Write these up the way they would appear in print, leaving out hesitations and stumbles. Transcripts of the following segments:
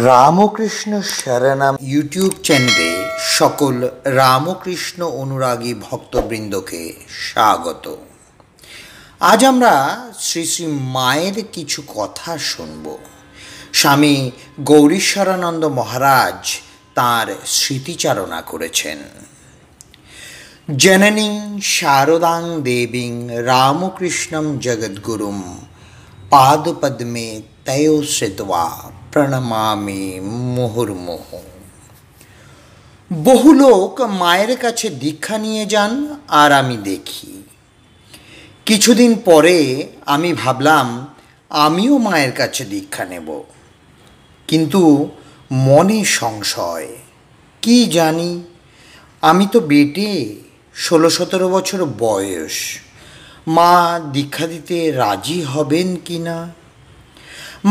Ramakrishna শরণম YouTube চ্যানেলে সকল রামকৃষ্ণ অনুরাগী ভক্তবৃন্দকে স্বাগত। আজ আমরা শ্রী শ্রী মায়ের কিছু কথা শুনব। স্বামী গৌরীশ্বরানন্দ মহারাজ তাঁর স্মৃতিচারণা করেছেন। জননীং শারদাং দেবীং রামকৃষ্ণম জগদ্গুরুম পাদপদ্মে তয়ো শ্রিত্বা প্রণমামি মুহুর্মুহ। বহু লোক মায়ের কাছে দীক্ষা নিয়ে যান আর আমি দেখি। কিছুদিন পরে আমি ভাবলাম আমিও মায়ের কাছে দীক্ষা নেব, কিন্তু মনে সংশয়। কি জানি, আমি তো বেটে, 16-17 বছর বয়স, মা দীক্ষা দিতে রাজি হবেন কি না।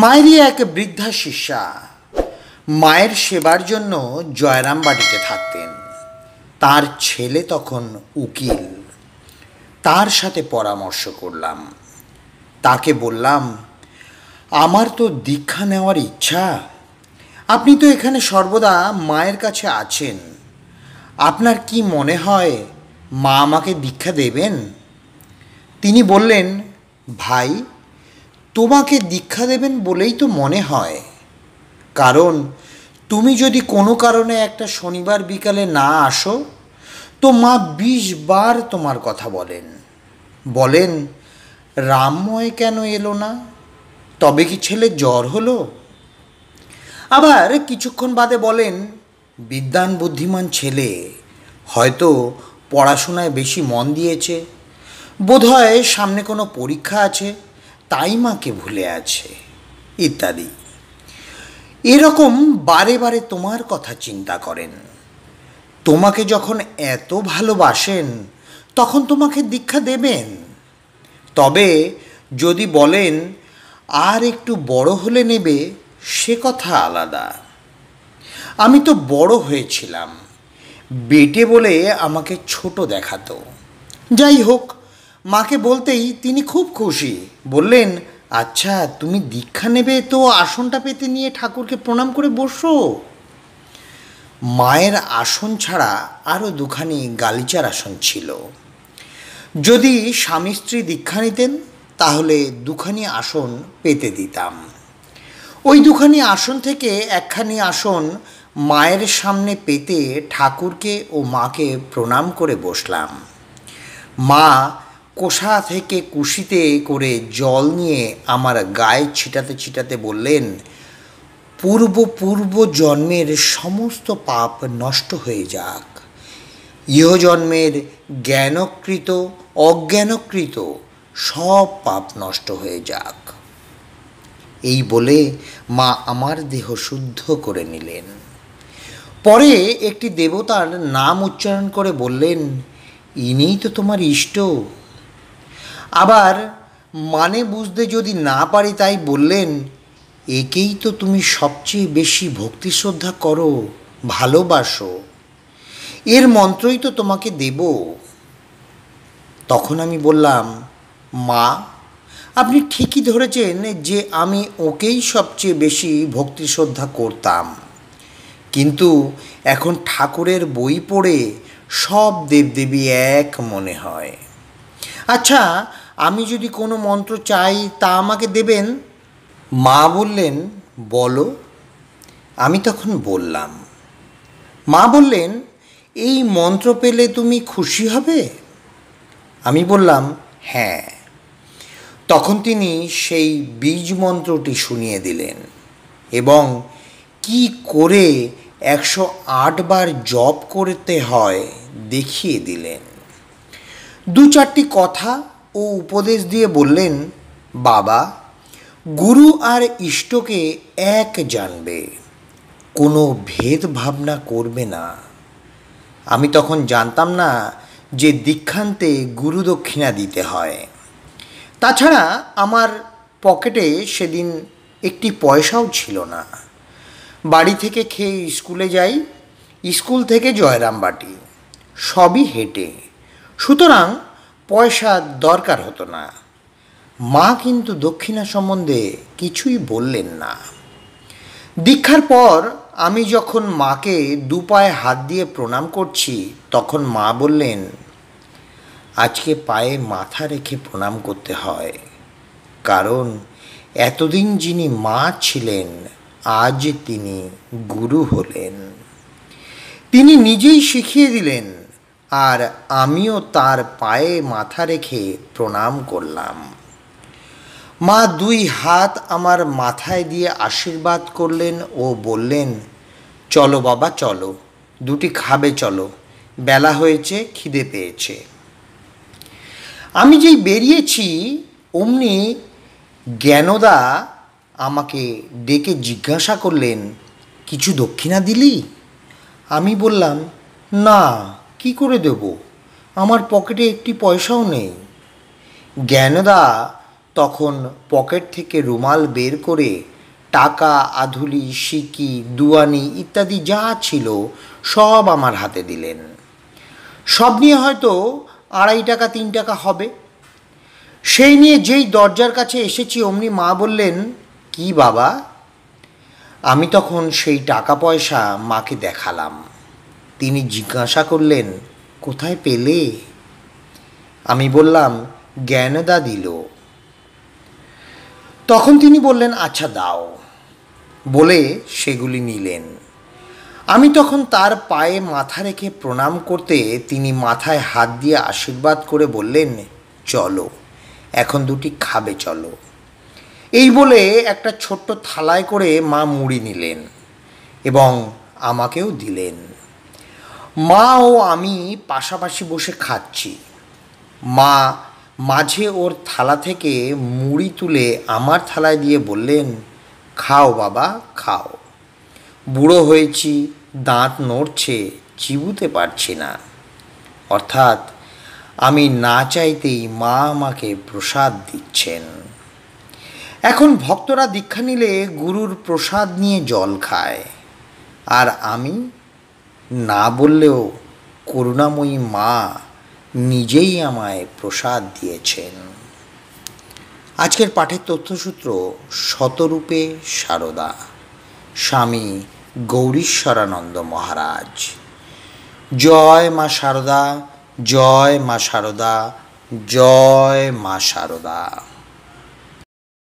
মায়েরই এক বৃদ্ধা শিষ্যা মায়ের সেবার জন্য জয়রামবাটিতে থাকতেন। তার ছেলে তখন উকিল। তার সাথে পরামর্শ করলাম। তাকে বললাম, আমার তো দীক্ষা নেওয়ার ইচ্ছা। আপনি তো এখানে সর্বদা মায়ের কাছে আছেন, আপনার কি মনে হয় মা আমাকে দীক্ষা দেবেন? তিনি বললেন, ভাই, তোমাকে দীক্ষা দেবেন বলেই তো মনে হয়, কারণ তুমি যদি কোনো কারণে একটা শনিবার বিকালে না আসো তো মা 20 বার তোমার কথা বলেন রামময় কেন এলো না, তবে কি ছেলে জ্বর হলো? আবার কিছুক্ষণ বাদে বলেন, বিদ্বান বুদ্ধিমান ছেলে, হয়তো পড়াশোনায় বেশি মন দিয়েছে, বোধহয় সামনে কোনো পরীক্ষা আছে, তাই মাকে ভুলে আছে, ইত্যাদি। এরকম বারে বারে তোমার কথা চিন্তা করেন। তোমাকে যখন এত ভালোবাসেন তখন তোমাকে দীক্ষা দেবেন। তবে যদি বলেন আর একটু বড় হলে নেবে, সে কথা আলাদা। আমি তো বড় হয়েছিলাম, বেটে বলে আমাকে ছোট দেখাতো। যাই হোক, মাকে বলতেই তিনি খুব খুশি। বললেন, আচ্ছা তুমি দীক্ষা নেবে তো আসনটা পেতে নিয়ে ঠাকুরকে প্রণাম করে বসো। মায়ের আসন ছাড়া আরও দুখানি গালিচার আসন ছিল। যদি স্বামী স্ত্রী দীক্ষা নিতেন তাহলে দুখানি আসন পেতে দিতাম। ওই দুখানি আসন থেকে একখানি আসন মায়ের সামনে পেতে ঠাকুরকে ও মাকে প্রণাম করে বসলাম। মা কোষা থেকে কুশিতে করে জল নিয়ে আমার গায়ে ছিটাতে ছিটাতে বললেন, পূর্ব জন্মের সমস্ত পাপ নষ্ট হয়ে যাক, ইহজন্মের জ্ঞানকৃত অজ্ঞানকৃত সব পাপ নষ্ট হয়ে যাক। এই বলে মা আমার দেহ শুদ্ধ করে নিলেন। পরে একটি দেবতার নাম উচ্চারণ করে বললেন, ইনিই তো তোমার ইষ্ট। আবার মানে বুঝতে যদি না পারি তাই বললেন, একেই তো তুমি সবচেয়ে বেশি ভক্তি শ্রদ্ধা করো, ভালোবাসো, এর মন্ত্রই তো তোমাকে দেব। তখন আমি বললাম, মা, আপনি ঠিকই ধরেছেন যে আমি ওকেই সবচেয়ে বেশি ভক্তি শ্রদ্ধা করতাম, কিন্তু এখন ঠাকুরের বই পড়ে সব দেবদেবী এক মনে হয়। আচ্ছা, আমি যদি কোনো মন্ত্র চাই তা আমাকে দেবেন? মা বললেন, বলো। আমি তখন বললাম। মা বললেন, এই মন্ত্র পেলে তুমি খুশি হবে? আমি বললাম, হ্যাঁ। তখন তিনি সেই বীজ মন্ত্রটি শুনিয়ে দিলেন এবং কি করে 108 বার জপ করতে হয় দেখিয়ে দিলেন। 2-4টি কথা ও উপদেশ দিয়ে বললেন, বাবা, গুরু আর ইষ্টকে এক জানবে, কোনো ভেদ ভাবনা করবে না। আমি তখন জানতাম না যে দীক্ষান্তে গুরু দক্ষিণা দিতে হয়। তাছাড়া আমার পকেটে সেদিন একটি পয়সাও ছিল না। বাড়ি থেকে খেয়ে স্কুলে যাই, স্কুল থেকে জয়রামবাটি, সবই হেঁটে, সুতরাং পয়সার দরকার হতো না। মা কিন্তু দক্ষিণা সম্বন্ধে কিছুই বললেন না। দীক্ষার পর আমি যখন মাকে দু পায়ে হাত দিয়ে প্রণাম করছি, তখন মা বললেন, আজকে পায়ে মাথা রেখে প্রণাম করতে হয়, কারণ এতদিন যিনি মা ছিলেন আজ তিনি গুরু হলেন। তিনি নিজেই শিখিয়ে দিলেন, আর আমিও তার পায়ে মাথা রেখে প্রণাম করলাম। মা দুই হাত আমার মাথায় দিয়ে আশীর্বাদ করলেন ও বললেন, চলো বাবা চলো, দুটি খাবে চলো, বেলা হয়েছে, খিদে পেয়েছে। আমি যেই বেরিয়েছি অমনি জ্ঞানদা আমাকে ডেকে জিজ্ঞাসা করলেন, কিছু দক্ষিণা দিলি? আমি বললাম, না, কি করে দেব, আমার পকেটে একটি পয়সাও নেই। জ্ঞানদা তখন পকেট থেকে রুমাল বের করে টাকা, আধুলি, সিকি, দুয়ানি ইত্যাদি যা ছিল সব আমার হাতে দিলেন। সব নিয়ে হয়তো 2.5 টাকা 3 টাকা হবে। সেই নিয়ে যেই দরজার কাছে এসেছি অমনি মা বললেন, কি বাবা? আমি তখন সেই টাকা পয়সা মাকে দেখালাম। তিনি জিজ্ঞাসা করলেন, কোথায় পেলে? আমি বললাম, জ্ঞানদা দিল। তখন তিনি বললেন, আচ্ছা দাও, বলে সেগুলি নিলেন। আমি তখন তার পায়ে মাথা রেখে প্রণাম করতে তিনি মাথায় হাত দিয়ে আশীর্বাদ করে বললেন, চলো, এখন দুটি খাবে চলো। এই বলে একটা ছোট্ট থালায় করে মা মুড়ি নিলেন এবং আমাকেও দিলেন। মা ও আমি পাশাপাশি বসে খাচ্ছি। মা মাঝে ওর থালা থেকে মুড়ি তুলে আমার থালায় দিয়ে বললেন, খাও বাবা খাও, বুড়ো হয়েছি, দাঁত নড়ছে, চিবুতে পারছি না। অর্থাৎ আমি না চাইতেই মা আমাকে প্রসাদ দিচ্ছেন। এখন ভক্তরা দীক্ষা নিলে গুরুর প্রসাদ নিয়ে জল খায়, আর আমি না বললেও করুণাময়ী মা নিজেই আমায় প্রসাদ দিয়েছেন। আজকের পাঠের তথ্যসূত্র শতরূপে সারদা, স্বামী গৌরীশ্বরানন্দ মহারাজ। জয় মা সারদা, জয় মা সারদা, জয় মা সারদা।